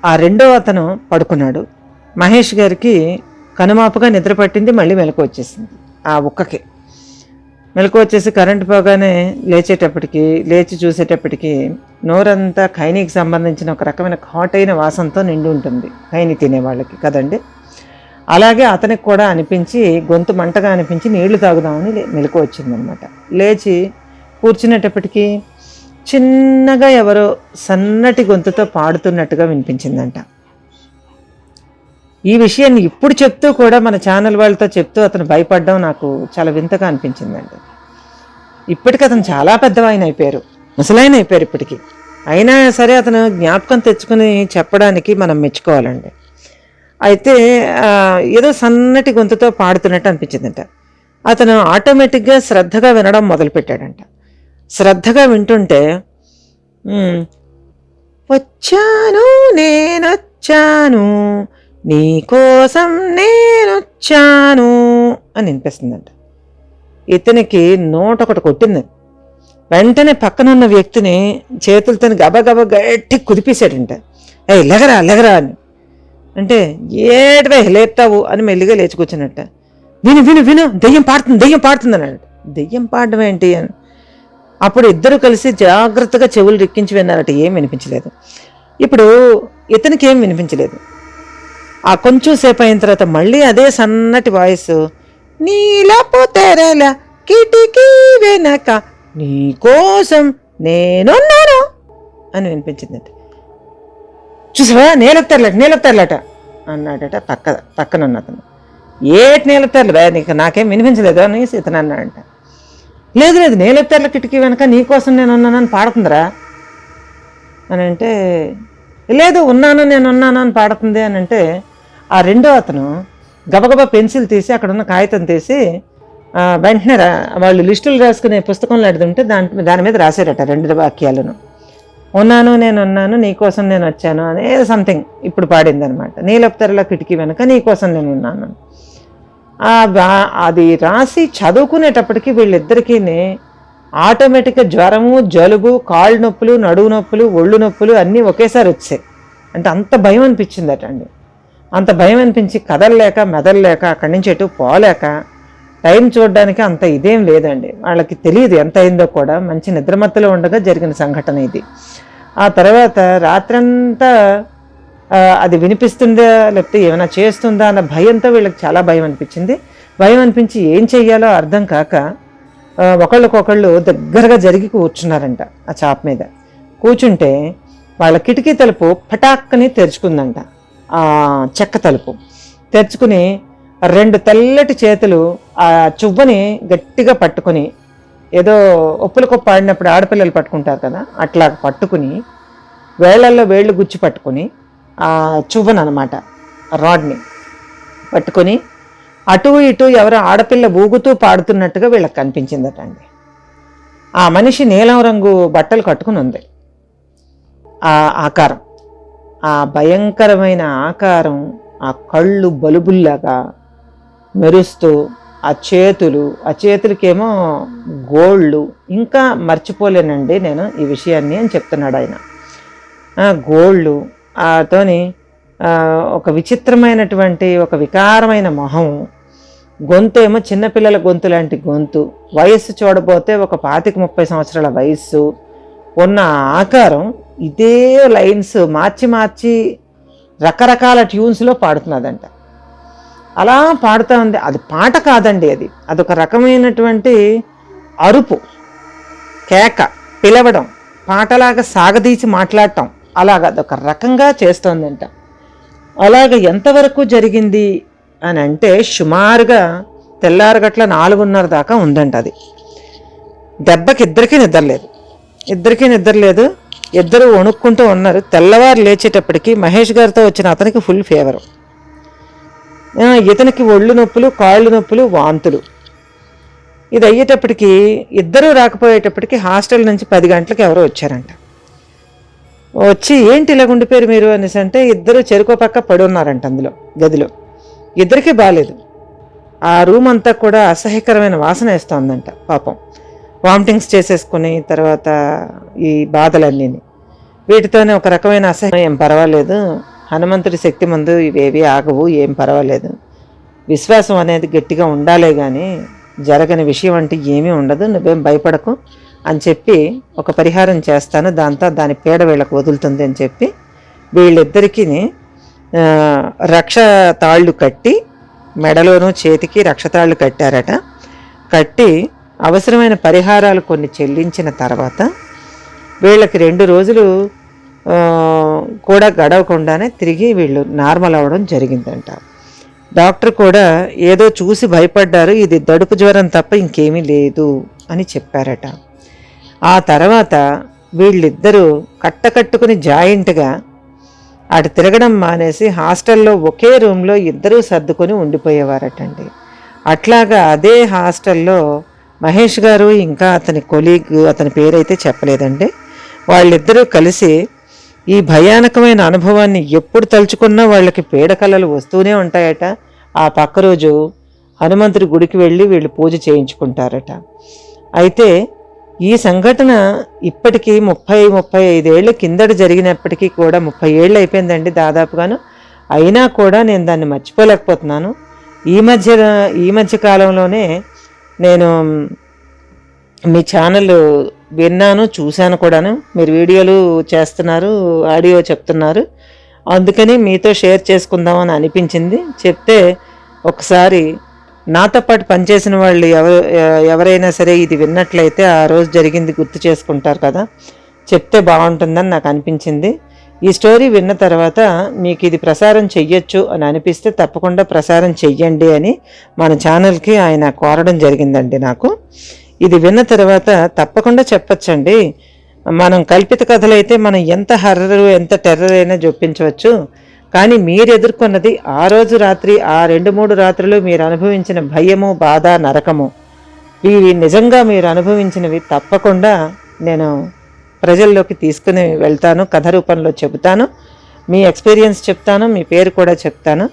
ఆ రెండో అతను పడుకున్నాడు. మహేష్ గారికి కనుమాపుగా నిద్ర పట్టింది, మళ్ళీ మెలకు వచ్చేసింది. ఆ ఒక్కకి మెలకు వచ్చేసి కరెంటు పోగానే లేచి చూసేటప్పటికి నోరంతా ఖైనీకి సంబంధించిన ఒక రకమైన ఘాటైన వాసనతో నిండి ఉంటుంది, ఖైనీ తినేవాళ్ళకి కదండి. అలాగే అతనికి కూడా అనిపించి, గొంతు మంటగా అనిపించి నీళ్లు తాగుదామని మెలకు వచ్చిందనమాట. లేచి కూర్చునేటప్పటికీ చిన్నగా ఎవరో సన్నటి గొంతుతో పాడుతున్నట్టుగా వినిపించిందంట. ఈ విషయాన్ని ఇప్పుడు చెప్తూ కూడా మన ఛానల్ వాళ్ళతో చెప్తూ అతను భయపడడం నాకు చాలా వింతగా అనిపించిందండి. ఇప్పటికి అతను చాలా పెద్దవాయన అయిపోయారు, ముసలాయన అయిపోయారు ఇప్పటికీ. అయినా సరే అతను జ్ఞాపకం తెచ్చుకుని చెప్పడానికి మనం మెచ్చుకోవాలండి. అయితే ఏదో సన్నటి గొంతుతో పాడుతున్నట్టు అనిపించిందంట. అతను ఆటోమేటిక్గా శ్రద్ధగా వినడం మొదలుపెట్టాడంట. శ్రద్ధగా వింటుంటే వచ్చాను నేనొచ్చాను నీకోసం నేనొచ్చాను అని వినిపిస్తుందంట. ఇతనికి నోటొకటి కొట్టింది. వెంటనే పక్కనున్న వ్యక్తిని చేతులతో గబగబ గట్టి కుదిపేశాడంట. లెగరా లెగరా అని. అంటే ఏటివే లేపుతావు అని మెల్లిగా లేచి కూర్చున్నట్ట. విను విను విను దెయ్యం పాడుతుంది అన్నాడు. దెయ్యం పాడడం ఏంటి అని అప్పుడు ఇద్దరు కలిసి జాగ్రత్తగా చెవులు రిక్కించి విన్నారట. ఏం వినిపించలేదు. ఇప్పుడు ఇతనికి ఏం వినిపించలేదు. ఆ కొంచెం సేపు అయిన తర్వాత మళ్ళీ అదే సన్నటి వాయిస్, నీలపు తెరల కిటికీ వెనక నీకోసం నేనున్నాను అని వినిపించిందట. చూసావా నేలెత్తారలట అన్నాడట పక్కనున్న అతను. ఏటి నేలెత్తారులే నీకు నాకేం వినిపించలేదు అని ఇతను అన్నాడంట. లేదు నేలెత్తారుల కిటికీ వెనక నీకోసం నేను ఉన్నానని పాడుతుందిరా అని అంటే, లేదు నేనున్నాను అని పాడుతుంది అని అంటే, ఆ రెండో అతను గబగబా పెన్సిల్ తీసి అక్కడ ఉన్న కాగితం తీసి వెంటనే వాళ్ళు లిస్టులు రాసుకునే పుస్తకంలో అడుగుతుంటే దాని మీద రాశారట 2 వాక్యాలను. నేనున్నాను నీకోసం నేను వచ్చాను అనే సంథింగ్ ఇప్పుడు పాడింది అనమాట. నీలపుతరల కిటికీ వెనక నీకోసం నేను ఉన్నాను. అది రాసి చదువుకునేటప్పటికి వీళ్ళిద్దరికీ ఆటోమేటిక్గా జ్వరము, జలుబు, కాళ్ళు నొప్పులు, నడువు నొప్పులు, ఒళ్ళు నొప్పులు అన్నీ ఒకేసారి వచ్చాయి. అంటే అంత భయం అనిపించిందట అండి. అంత భయం అనిపించి కదలలేక మెదలలేక అక్కడి నుంచి ఎటు పోలేక టైం చూడడానికి అంత ఇదేం లేదండి. వాళ్ళకి తెలియదు ఎంత అయిందో కూడా. మంచి నిద్రమత్తులో ఉండగా జరిగిన సంఘటన ఇది. ఆ తర్వాత రాత్రంతా అది వినిపిస్తుందా లేకపోతే ఏమైనా చేస్తుందా అన్న భయంతో వీళ్ళకి చాలా భయం అనిపించింది. భయం అనిపించి ఏం చెయ్యాలో అర్థం కాక ఒకళ్ళకొకళ్ళు దగ్గరగా జరిగి కూర్చున్నారంట. ఆ చాప మీద కూర్చుంటే వాళ్ళ కిటికీ తలుపు పటాక్కని తెరుచుకుందంట. ఆ చెక్క తలుపు తెరుచుకుని 2 తెల్లటి చేతులు ఆ చువ్వని గట్టిగా పట్టుకుని, ఏదో ఒప్పుల కొప్పు ఆడినప్పుడు ఆడపిల్లలు పట్టుకుంటారు కదా అట్లా పట్టుకుని, వేళ్లల్లో వేళ్ళు గుచ్చి పట్టుకుని ఆ చువ్వను అనమాట రాడ్ని పట్టుకొని అటు ఇటు ఎవరో ఆడపిల్ల ఊగుతూ పాడుతున్నట్టుగా వీళ్ళకి కనిపించిందట అండి. ఆ మనిషి నీలం రంగు బట్టలు కట్టుకుని ఉంది. ఆ ఆకారం, ఆ భయంకరమైన ఆకారం, ఆ కళ్ళు బలుబుల్లాగా మెరుస్తూ, ఆ చేతులకేమో గోళ్ళు. ఇంకా మర్చిపోలేనండి నేను ఈ విషయాన్ని అని చెప్తున్నాడు ఆయన. గోళ్ళు, తోని ఒక విచిత్రమైనటువంటి ఒక వికారమైన మొహం, గొంతు ఏమో చిన్నపిల్లల గొంతు లాంటి గొంతు, వయస్సు చూడబోతే ఒక 25-30 సంవత్సరాల వయస్సు ఉన్న ఆకారం. ఇదే లైన్స్ మార్చి రకరకాల ట్యూన్స్లో పాడుతున్నదంట. అలా పాడుతూ ఉంది. అది పాట కాదండి, అదొక రకమైనటువంటి అరుపు, కేక, పిలవడం, పాటలాగా సాగదీసి మాట్లాడటం, అలాగా అదొక రకంగా చేస్తోందంట. అలాగ ఎంతవరకు జరిగింది అని అంటే సుమారుగా తెల్లారగట్ల 4:30 దాకా ఉందంట. అది దెబ్బకి ఇద్దరికీ నిద్రలేదు. ఇద్దరు వణుక్కుంటూ ఉన్నారు. తెల్లవారు లేచేటప్పటికి మహేష్ గారితో వచ్చిన అతనికి ఫుల్ ఫీవరు, ఇతనికి ఒళ్ళు నొప్పులు, కాళ్ళు నొప్పులు, వాంతులు. ఇది అయ్యేటప్పటికి ఇద్దరూ రాకపోయేటప్పటికి హాస్టల్ నుంచి 10 గంటలకు ఎవరో వచ్చారంట. వచ్చి ఏంటి ఇలా ఉండిపోయారు మీరు అనేసి అంటే, ఇద్దరు చెరుకో పక్క పడి ఉన్నారంట అందులో గదిలో. ఇద్దరికీ బాగాలేదు. ఆ రూమ్ అంతా కూడా అసహ్యకరమైన వాసన వేస్తోందంట పాపం. వామిటింగ్స్ చేసేసుకుని తర్వాత ఈ బాధలన్నీ వీటితోనే ఒక రకమైన అసహ్యం, ఏం పర్వాలేదు, హనుమంతుడి శక్తి ముందు ఇవేవి ఆగవు, ఏం పర్వాలేదు, విశ్వాసం అనేది గట్టిగా ఉండాలే కానీ జరగని విషయం అంటే ఏమీ ఉండదు, నువ్వేం భయపడకు అని చెప్పి ఒక పరిహారం చేస్తాను, దాంతో దాని పీడ వీళ్ళకు వదులుతుంది అని చెప్పి వీళ్ళిద్దరికీ రక్ష తాళ్ళు కట్టి, మెడలోనూ చేతికి రక్ష తాళ్ళు కట్టారట. కట్టి అవసరమైన పరిహారాలు కొన్ని చెల్లించిన తర్వాత వీళ్ళకి 2 రోజులు కూడా గడవకుండానే తిరిగి వీళ్ళు నార్మల్ అవ్వడం జరిగిందంట. డాక్టర్ కూడా ఏదో చూసి భయపడ్డారు, ఇది దడుపు జ్వరం తప్ప ఇంకేమీ లేదు అని చెప్పారట. ఆ తర్వాత వీళ్ళిద్దరూ కట్టకట్టుకుని జాయింట్గా అటు తిరగడం మానేసి హాస్టల్లో ఒకే రూమ్లో ఇద్దరూ సర్దుకొని ఉండిపోయేవారటండి. అట్లాగా అదే హాస్టల్లో మహేష్ గారు ఇంకా అతని కొలీగ్, అతని పేరైతే చెప్పలేదండి, వాళ్ళిద్దరూ కలిసి ఈ భయానకమైన అనుభవాన్ని ఎప్పుడు తలుచుకున్నా వాళ్ళకి పీడకలలు వస్తూనే ఉంటాయట. ఆ పక్క రోజు హనుమంతుడి గుడికి వెళ్ళి వీళ్ళు పూజ చేయించుకుంటారట. అయితే ఈ సంఘటన ఇప్పటికీ 30-35 ఏళ్ళ కిందట జరిగినప్పటికీ కూడా 30 ఏళ్ళు అయిపోయిందండి దాదాపుగాను. అయినా కూడా నేను దాన్ని మర్చిపోలేకపోతున్నాను. ఈ మధ్య కాలంలోనే నేను మీ ఛానల్ విన్నాను, చూశాను కూడాను. మీరు వీడియోలు చేస్తున్నారు, ఆడియో చెప్తున్నారు, అందుకని మీతో షేర్ చేసుకుందామని అనిపించింది. చెప్తే ఒకసారి నాతో పాటు పనిచేసిన వాళ్ళు ఎవరైనా సరే ఇది విన్నట్లయితే ఆ రోజు జరిగింది గుర్తు చేసుకుంటారు కదా, చెప్తే బాగుంటుందని నాకు అనిపించింది. ఈ స్టోరీ విన్న తర్వాత మీకు ఇది ప్రసారం చెయ్యొచ్చు అని అనిపిస్తే తప్పకుండా ప్రసారం చెయ్యండి అని మన ఛానల్కి ఆయన కోరడం జరిగిందండి. నాకు ఇది విన్న తర్వాత తప్పకుండా చెప్పచ్చండి. మనం కల్పిత కథలైతే మనం ఎంత హర్రర్ ఎంత టెర్రర్ అయినా జొప్పించవచ్చు, కానీ మీరు ఎదుర్కొన్నది ఆ రోజు రాత్రి, ఆ 2-3 రాత్రులు మీరు అనుభవించిన భయము, బాధ, నరకము, ఇవి నిజంగా మీరు అనుభవించినవి తప్పకుండా నేను ప్రజల్లోకి తీసుకుని వెళ్తాను, కథ రూపంలో చెబుతాను, మీ ఎక్స్పీరియన్స్ చెప్తాను, మీ పేరు కూడా చెప్తాను.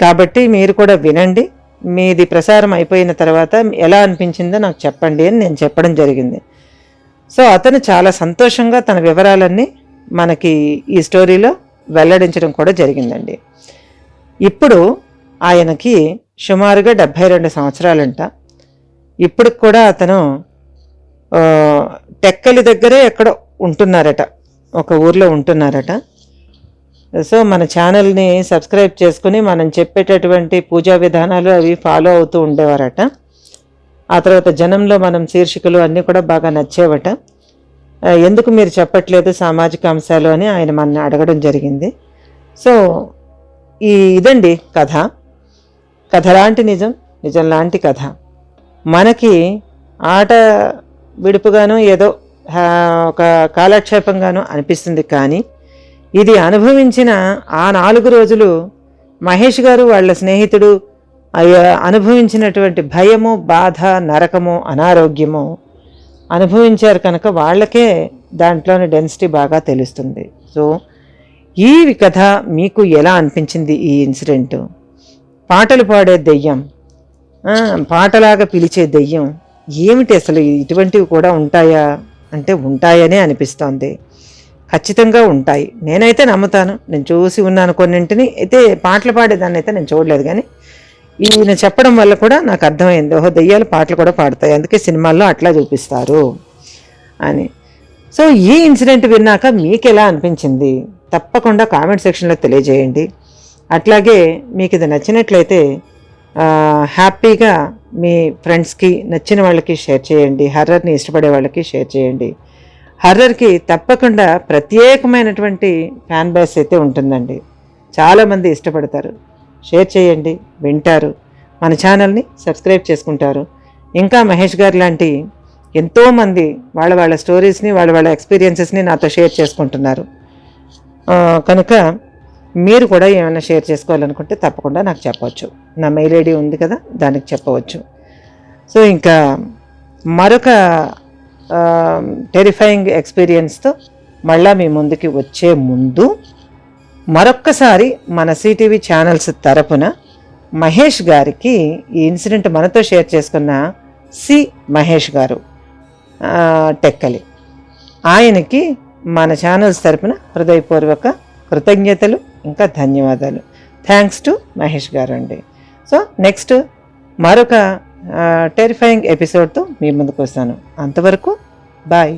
కాబట్టి మీరు కూడా వినండి. మీది ప్రసారం అయిపోయిన తర్వాత ఎలా అనిపించిందో నాకు చెప్పండి అని నేను చెప్పడం జరిగింది. సో అతను చాలా సంతోషంగా తన వివరాలన్నీ మనకి ఈ స్టోరీలో వెల్లడించడం కూడా జరిగిందండి. ఇప్పుడు ఆయనకి సుమారుగా 72 సంవత్సరాలంట. ఇప్పుడు కూడా అతను టెక్కలి దగ్గరే ఎక్కడో ఉంటున్నారట, ఒక ఊర్లో ఉంటున్నారట. సో మన ఛానల్ని సబ్స్క్రైబ్ చేసుకుని మనం చెప్పేటటువంటి పూజా విధానాలు అవి ఫాలో అవుతూ ఉండేవారట. ఆ తర్వాత జనంలో మనం శీర్షికలు అన్నీ కూడా బాగా నచ్చేవట. ఎందుకు మీరు చెప్పట్లేదు సామాజిక అంశాలు అని ఆయన మన అడగడం జరిగింది. సో ఇదండి కథ లాంటి నిజం లాంటి కథ. మనకి ఆట విడుపుగాను ఏదో ఒక కాలక్షేపంగాను అనిపిస్తుంది, కానీ ఇది అనుభవించిన ఆ 4 రోజులు మహేష్ గారు వాళ్ళ స్నేహితుడు అనుభవించినటువంటి భయము, బాధ, నరకము, అనారోగ్యము అనుభవించారు కనుక వాళ్ళకే దాంట్లోని డెన్సిటీ బాగా తెలుస్తుంది. సో ఈ కథ మీకు ఎలా అనిపించింది? ఈ ఇన్సిడెంట్, పాటలు పాడే దెయ్యం, పాటలాగా పిలిచే దెయ్యం ఏమిటి, అసలు ఇటువంటివి కూడా ఉంటాయా అంటే ఉంటాయనే అనిపిస్తోంది. ఖచ్చితంగా ఉంటాయి, నేనైతే నమ్ముతాను. నేను చూసి ఉన్నాను కొన్నింటిని. అయితే పాటలు పాడేదాన్ని అయితే నేను చూడలేదు, కానీ ఈయన చెప్పడం వల్ల కూడా నాకు అర్థమైంది, ఓహో దెయ్యాలు పాటలు కూడా పాడతాయి, అందుకే సినిమాల్లో అట్లా చూపిస్తారు అని. సో ఈ ఇన్సిడెంట్ విన్నాక మీకు ఎలా అనిపించింది తప్పకుండా కామెంట్ సెక్షన్లో తెలియజేయండి. అట్లాగే మీకు ఇది నచ్చినట్లయితే హ్యాపీగా మీ ఫ్రెండ్స్కి, నచ్చిన వాళ్ళకి షేర్ చేయండి. హర్రర్ని ఇష్టపడే వాళ్ళకి షేర్ చేయండి. హర్రర్కి తప్పకుండా ప్రత్యేకమైనటువంటి ఫ్యాన్ బేస్ అయితే ఉంటుందండి, చాలామంది ఇష్టపడతారు. షేర్ చేయండి, వింటారు, మన ఛానల్ని సబ్స్క్రైబ్ చేసుకుంటారు. ఇంకా మహేష్ గారు లాంటి ఎంతోమంది వాళ్ళ స్టోరీస్ని వాళ్ళ ఎక్స్పీరియన్సెస్ని నాతో షేర్ చేసుకుంటున్నారు. కనుక మీరు కూడా ఏమైనా షేర్ చేసుకోవాలనుకుంటే తప్పకుండా నాకు చెప్పవచ్చు. నా మెయిల్ ఐడి ఉంది కదా, దానికి చెప్పవచ్చు. సో ఇంకా మరొక టెరిఫైయింగ్ ఎక్స్పీరియన్స్తో మళ్ళా మీ ముందుకి వచ్చే ముందు మరొక్కసారి మన సిటీవీ ఛానల్స్ తరపున మహేష్ గారికి ఈ ఇన్సిడెంట్ మనతో షేర్ చేసుకున్న మహేష్ గారు టెక్కలి. ఆయనకి మన ఛానల్స్ తరపున హృదయపూర్వక కృతజ్ఞతలు, ఇంకా ధన్యవాదాలు. థ్యాంక్స్ టు మహేష్ గారు అండి. సో నెక్స్ట్ మరొక టెరిఫైయింగ్ ఎపిసోడ్తో మీ ముందుకు వస్తాను. అంతవరకు బాయ్.